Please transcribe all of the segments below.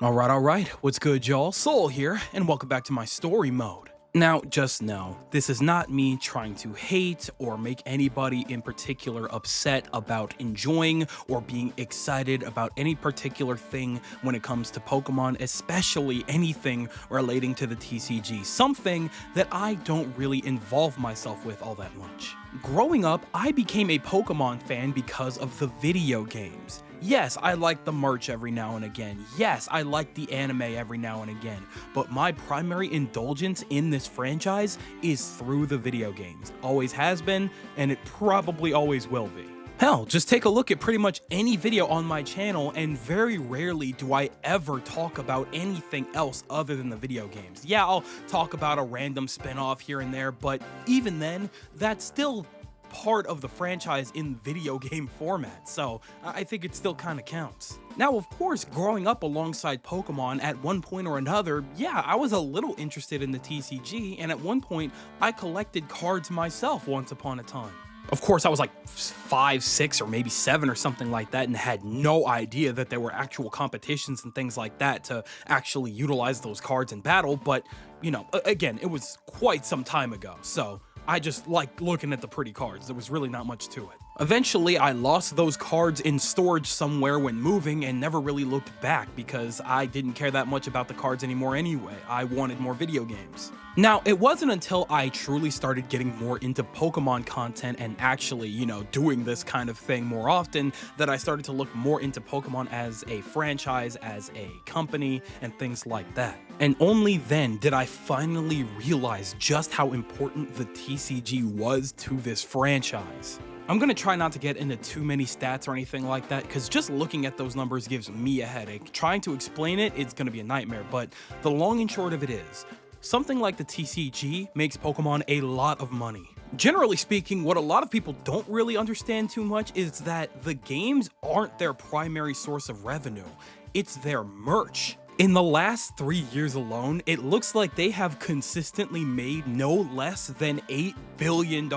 Alright, what's good y'all? Soul here, and welcome back to my story mode. Now, just know, this is not me trying to hate or make anybody in particular upset about enjoying or being excited about any particular thing when it comes to Pokemon, especially anything relating to the TCG, something that I don't really involve myself with all that much. Growing up, I became a Pokemon fan because of the video games. Yes, I like the merch every now and again. Yes, I like the anime every now and again. But my primary indulgence in this franchise is through the video games. Always has been, and it probably always will be. Hell, just take a look at pretty much any video on my channel, and very rarely do I ever talk about anything else other than the video games. Yeah, I'll talk about a random spin-off here and there, but even then, that's still part of the franchise in video game format, so I think it still kind of counts. Now, of course, growing up alongside Pokemon at one point or another, yeah, I was a little interested in the TCG, and at one point, I collected cards myself once upon a time. Of course, I was like 5, 6, or maybe 7 or something like that, and had no idea that there were actual competitions and things like that to actually utilize those cards in battle, but, you know, again, it was quite some time ago, so I just liked looking at the pretty cards. There was really not much to it. Eventually, I lost those cards in storage somewhere when moving and never really looked back because I didn't care that much about the cards anymore anyway. I wanted more video games. Now, it wasn't until I truly started getting more into Pokemon content and actually, you know, doing this kind of thing more often that I started to look more into Pokemon as a franchise, as a company, and things like that. And only then did I finally realize just how important the TCG was to this franchise. I'm gonna try not to get into too many stats or anything like that, because just looking at those numbers gives me a headache. Trying to explain it, it's gonna be a nightmare, but the long and short of it is, something like the TCG makes Pokemon a lot of money. Generally speaking, what a lot of people don't really understand too much is that the games aren't their primary source of revenue, it's their merch. In the last 3 years alone, it looks like they have consistently made no less than $8 billion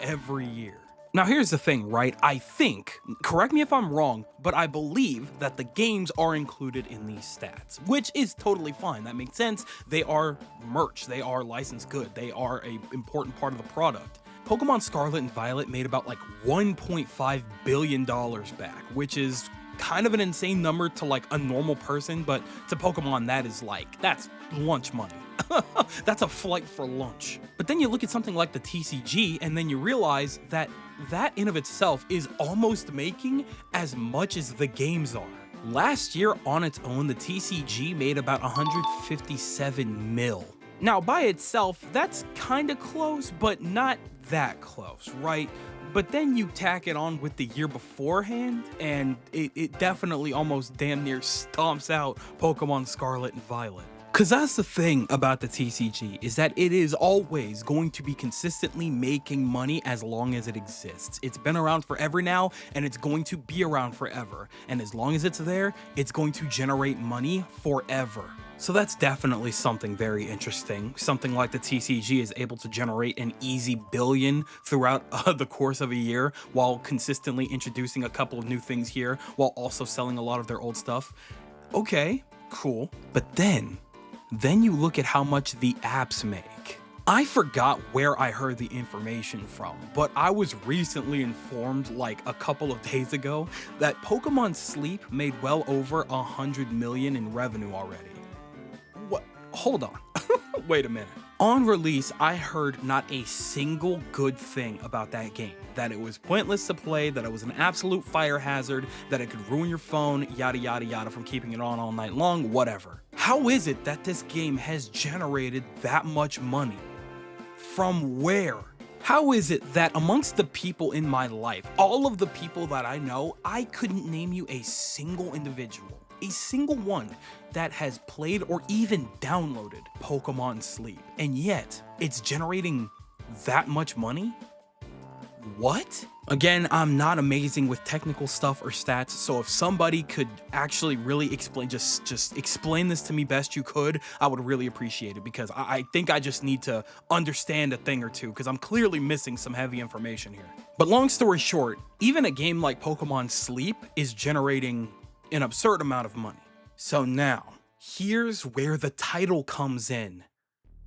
every year. Now here's the thing, right? I think, correct me if I'm wrong, but I believe that the games are included in these stats, which is totally fine. That makes sense. They are merch, they are licensed good, they are an important part of the product. Pokemon Scarlet and Violet made about like $1.5 billion back, which is kind of an insane number to like a normal person, but to Pokemon that's lunch money. That's a flight for lunch. But then you look at something like the TCG and then you realize that that in of itself is almost making as much as the games are. Last year on its own, the TCG made about 157 mil. Now by itself, that's kinda close, but not that close, right? But then you tack it on with the year beforehand, and it definitely almost damn near stomps out Pokemon Scarlet and Violet. Cause that's the thing about the TCG, is that it is always going to be consistently making money as long as it exists. It's been around forever now, and it's going to be around forever. And as long as it's there, it's going to generate money forever. So that's definitely something very interesting. Something like the TCG is able to generate an easy billion throughout the course of a year, while consistently introducing a couple of new things here, while also selling a lot of their old stuff. Okay, cool. But then you look at how much the apps make. I forgot where I heard the information from, but I was recently informed like a couple of days ago that Pokemon Sleep made well over 100 million in revenue already. What? Hold on. Wait a minute. On release, I heard not a single good thing about that game. That it was pointless to play, that it was an absolute fire hazard, that it could ruin your phone, yada yada yada from keeping it on all night long, whatever. How is it that this game has generated that much money? From where? How is it that amongst the people in my life, all of the people that I know, I couldn't name you a single individual, a single one that has played or even downloaded Pokemon Sleep, and yet it's generating that much money? What? Again, I'm not amazing with technical stuff or stats, so if somebody could actually really explain, just explain this to me best you could, I would really appreciate it, because I think I just need to understand a thing or two, because I'm clearly missing some heavy information here. But long story short, even a game like Pokemon Sleep is generating an absurd amount of money. So now, Here's where the title comes in.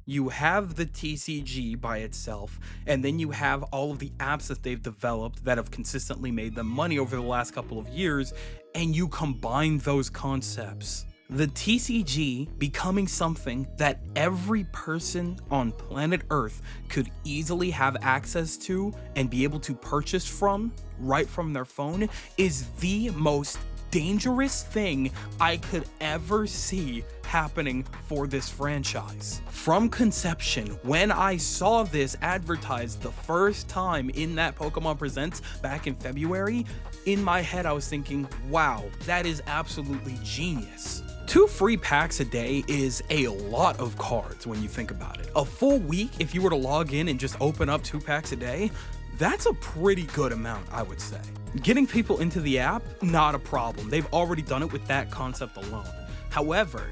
You have the TCG by itself, and then you have all of the apps that they've developed that have consistently made them money over the last couple of years, and you combine those concepts. The TCG becoming something that every person on planet Earth could easily have access to and be able to purchase from right from their phone is the most dangerous thing I could ever see happening for this franchise. From conception, when I saw this advertised the first time in that Pokemon Presents back in February, in my head I was thinking, wow, that is absolutely genius. 2 free packs a day is a lot of cards when you think about it. A full week, if you were to log in and just open up 2 packs a day, that's a pretty good amount, I would say. Getting people into the app, not a problem. They've already done it with that concept alone. However,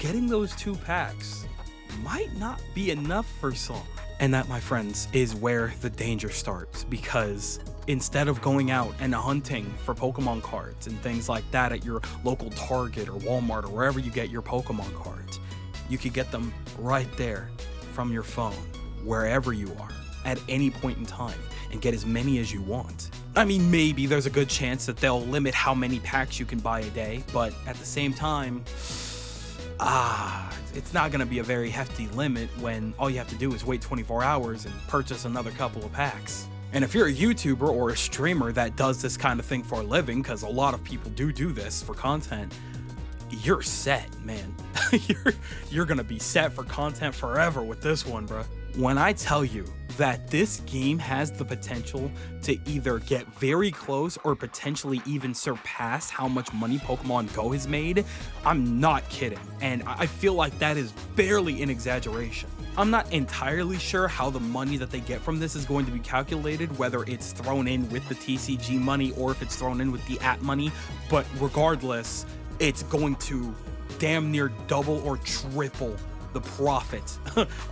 getting those 2 packs might not be enough for some. And that, my friends, is where the danger starts, because instead of going out and hunting for Pokemon cards and things like that at your local Target or Walmart or wherever you get your Pokemon cards, you could get them right there from your phone, wherever you are, at any point in time, and get as many as you want. I mean, maybe there's a good chance that they'll limit how many packs you can buy a day, but at the same time, it's not gonna be a very hefty limit when all you have to do is wait 24 hours and purchase another couple of packs. And if you're a YouTuber or a streamer that does this kind of thing for a living, because a lot of people do this for content, you're set, man. you're gonna be set for content forever with this one, bruh. When I tell you that this game has the potential to either get very close or potentially even surpass how much money Pokemon Go has made, I'm not kidding, and I feel like that is barely an exaggeration. I'm not entirely sure how the money that they get from this is going to be calculated, whether it's thrown in with the TCG money or if it's thrown in with the app money, but regardless, it's going to damn near double or triple the profit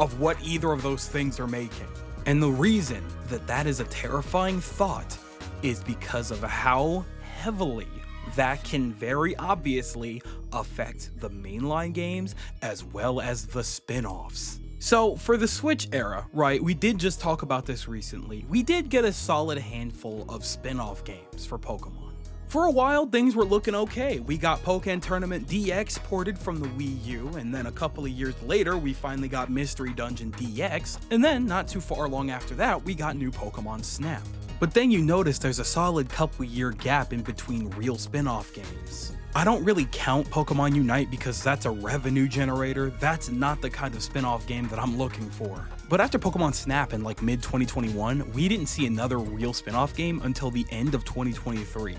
of what either of those things are making. And the reason that that is a terrifying thought is because of how heavily that can very obviously affect the mainline games as well as the spin-offs. So for the Switch era, right, we did just talk about this recently. We did get a solid handful of spin-off games for Pokemon. For a while, things were looking okay. We got Pokken Tournament DX ported from the Wii U, and then a couple of years later, we finally got Mystery Dungeon DX, and then not too far long after that, we got new Pokemon Snap. But then you notice there's a solid couple year gap in between real spin-off games. I don't really count Pokemon Unite because that's a revenue generator. That's not the kind of spin-off game that I'm looking for. But after Pokemon Snap in like mid-2021, we didn't see another real spin-off game until the end of 2023.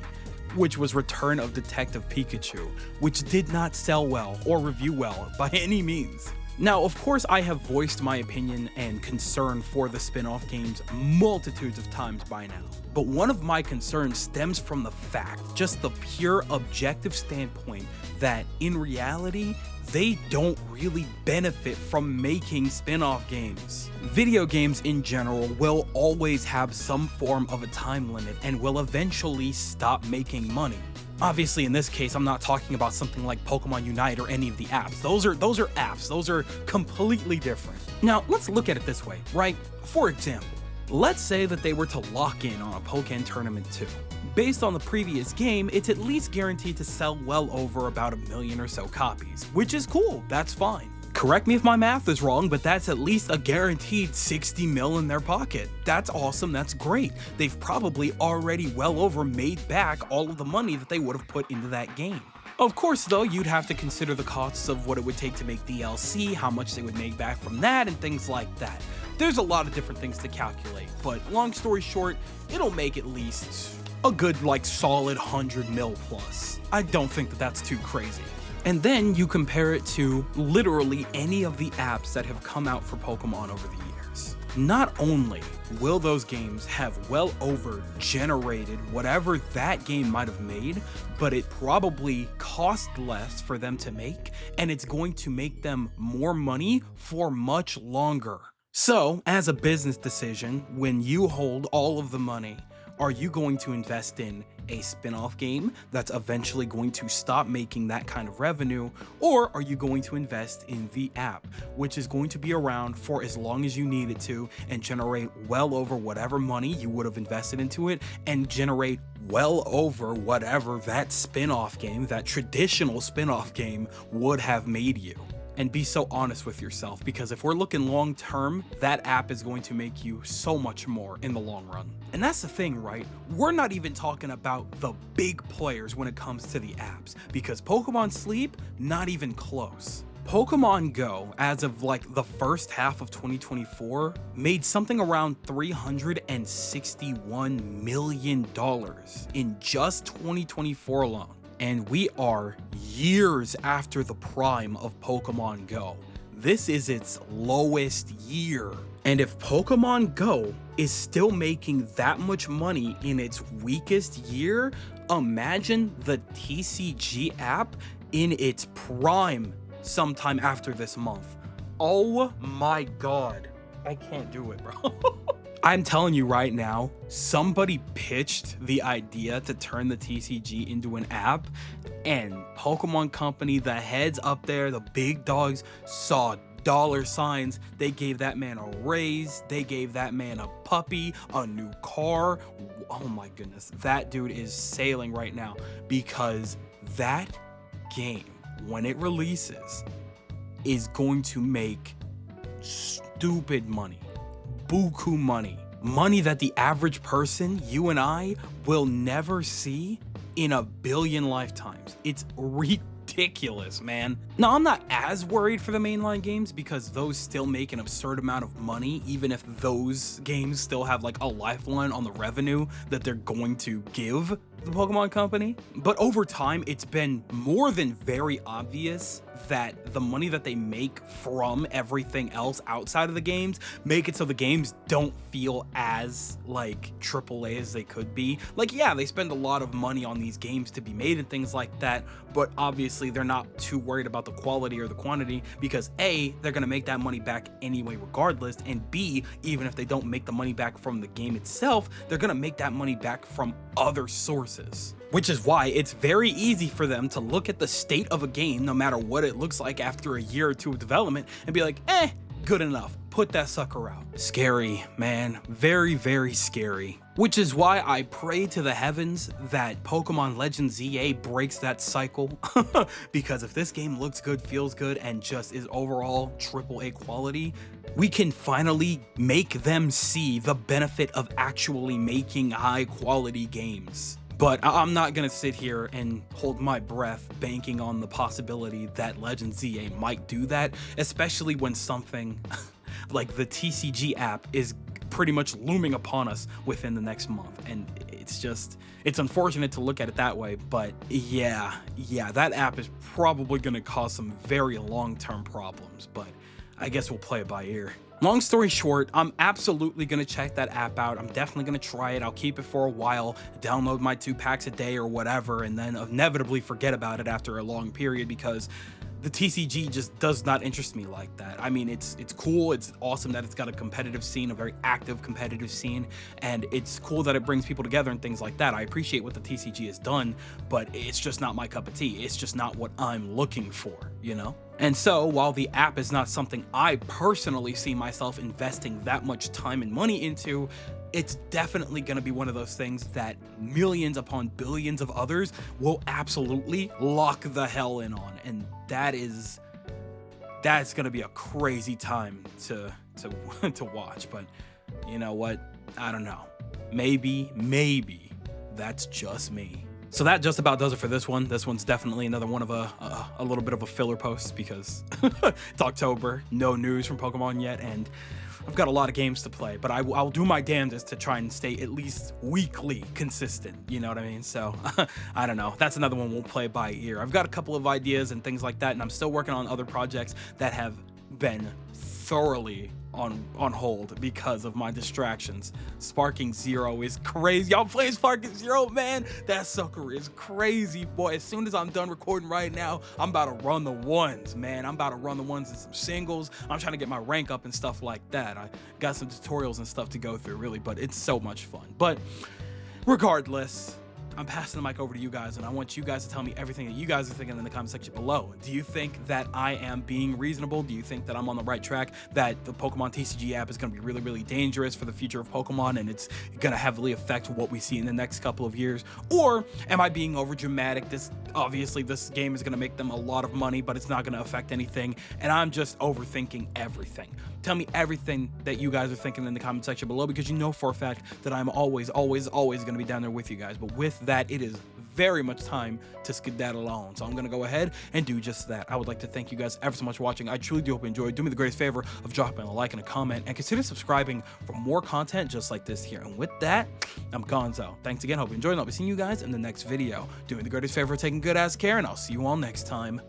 Which was Return of Detective Pikachu, which did not sell well or review well by any means. Now, of course, I have voiced my opinion and concern for the spin-off games multitudes of times by now, but one of my concerns stems from the fact, just the pure objective standpoint, that in reality, they don't really benefit from making spin-off games. Video games in general will always have some form of a time limit and will eventually stop making money. Obviously, in this case, I'm not talking about something like Pokemon Unite or any of the apps. Those are apps. Those are completely different. Now, let's look at it this way, right? For example, let's say that they were to lock in on a Pokken Tournament 2. Based on the previous game, it's at least guaranteed to sell well over about 1 million or so copies, which is cool, that's fine. Correct me if my math is wrong, but that's at least a guaranteed 60 mil in their pocket. That's awesome, that's great. They've probably already well over made back all of the money that they would have put into that game. Of course though, you'd have to consider the costs of what it would take to make DLC, how much they would make back from that, and things like that. There's a lot of different things to calculate, but long story short, it'll make at least a good like solid 100 mil plus. I don't think that that's too crazy. And then you compare it to literally any of the apps that have come out for Pokemon over the years. Not only will those games have well over generated whatever that game might have made, but it probably cost less for them to make, and it's going to make them more money for much longer. So, as a business decision, when you hold all of the money, are you going to invest in a spin-off game that's eventually going to stop making that kind of revenue, or are you going to invest in the app, which is going to be around for as long as you need it to and generate well over whatever money you would have invested into it and generate well over whatever that spin-off game, that traditional spin-off game, would have made you. And be so honest with yourself, because if we're looking long term, that app is going to make you so much more in the long run. And that's the thing, right? We're not even talking about the big players when it comes to the apps, because Pokemon Sleep, not even close. Pokemon Go, as of like the first half of 2024, made something around $361 million in just 2024 alone. And we are years after the prime of Pokemon Go. This is its lowest year. And if Pokemon Go is still making that much money in its weakest year, imagine the TCG app in its prime sometime after this month. Oh my God. I can't do it, bro. I'm telling you right now, somebody pitched the idea to turn the TCG into an app, and Pokemon Company, the heads up there, the big dogs, saw dollar signs. They gave that man a raise. They gave that man a puppy, a new car. Oh my goodness. That dude is sailing right now, because that game, when it releases, is going to make stupid money. Buku money that the average person, you and I, will never see in a billion lifetimes. It's ridiculous, man. Now, I'm not as worried for the mainline games, because those still make an absurd amount of money, even if those games still have like a lifeline on the revenue that they're going to give the Pokemon Company. But over time, it's been more than very obvious that the money that they make from everything else outside of the games make it so the games don't feel as like AAA as they could be. Like, yeah, they spend a lot of money on these games to be made and things like that, but obviously they're not too worried about the quality or the quantity, because A, they're gonna make that money back anyway regardless, and B, even if they don't make the money back from the game itself, they're gonna make that money back from other sources. Which is why it's very easy for them to look at the state of a game, no matter what it looks like after a year or two of development, and be like, good enough, put that sucker out. Scary, man, very, very scary. Which is why I pray to the heavens that Pokemon Legends EA breaks that cycle, because if this game looks good, feels good, and just is overall AAA quality, we can finally make them see the benefit of actually making high quality games. But I'm not gonna sit here and hold my breath banking on the possibility that Legends EA might do that, especially when something like the TCG app is pretty much looming upon us within the next month. And it's unfortunate to look at it that way, but yeah, that app is probably gonna cause some very long-term problems, but I guess we'll play it by ear. Long story short, I'm absolutely gonna check that app out. I'm definitely gonna try it. I'll keep it for a while, download my 2 packs a day or whatever, and then inevitably forget about it after a long period, because the TCG just does not interest me like that. I mean, it's cool, it's awesome that it's got a competitive scene, a very active competitive scene, and it's cool that it brings people together and things like that. I appreciate what the TCG has done, but it's just not my cup of tea. It's just not what I'm looking for, you know? And so, while the app is not something I personally see myself investing that much time and money into, it's definitely going to be one of those things that millions upon billions of others will absolutely lock the hell in on. And that's going to be a crazy time to watch. But you know what? I don't know. Maybe that's just me. So that just about does it for this one. This one's definitely another one of a little bit of a filler post, because it's October, no news from Pokemon yet, and I've got a lot of games to play, but I'll do my damnedest to try and stay at least weekly consistent, you know what I mean? So I don't know, that's another one we'll play by ear. I've got a couple of ideas and things like that, and I'm still working on other projects that have been thoroughly on hold because of my distractions. Sparking Zero is crazy. Y'all playing Sparking Zero, man? That sucker is crazy, boy. As soon as I'm done recording right now, I'm about to run the ones, man. I'm about to run the ones in some singles. I'm trying to get my rank up and stuff like that. I got some tutorials and stuff to go through, really, but it's so much fun. But regardless, I'm passing the mic over to you guys, and I want you guys to tell me everything that you guys are thinking in the comment section below. Do you think that I am being reasonable? Do you think that I'm on the right track, that the Pokemon TCG app is going to be really, really dangerous for the future of Pokemon, and it's going to heavily affect what we see in the next couple of years? Or am I being over dramatic? Obviously this game is going to make them a lot of money, but it's not going to affect anything, and I'm just overthinking everything. Tell me everything that you guys are thinking in the comment section below, because you know for a fact that I'm always going to be down there with you guys. But with that, it is very much time to skedaddle on. So I'm going to go ahead and do just that. I would like to thank you guys ever so much for watching. I truly do hope you enjoyed. Do me the greatest favor of dropping a like and a comment, and consider subscribing for more content just like this here. And with that, I'm Gonzo. Thanks again. Hope you enjoyed, and I'll be seeing you guys in the next video. Do me the greatest favor of taking good ass care, and I'll see you all next time.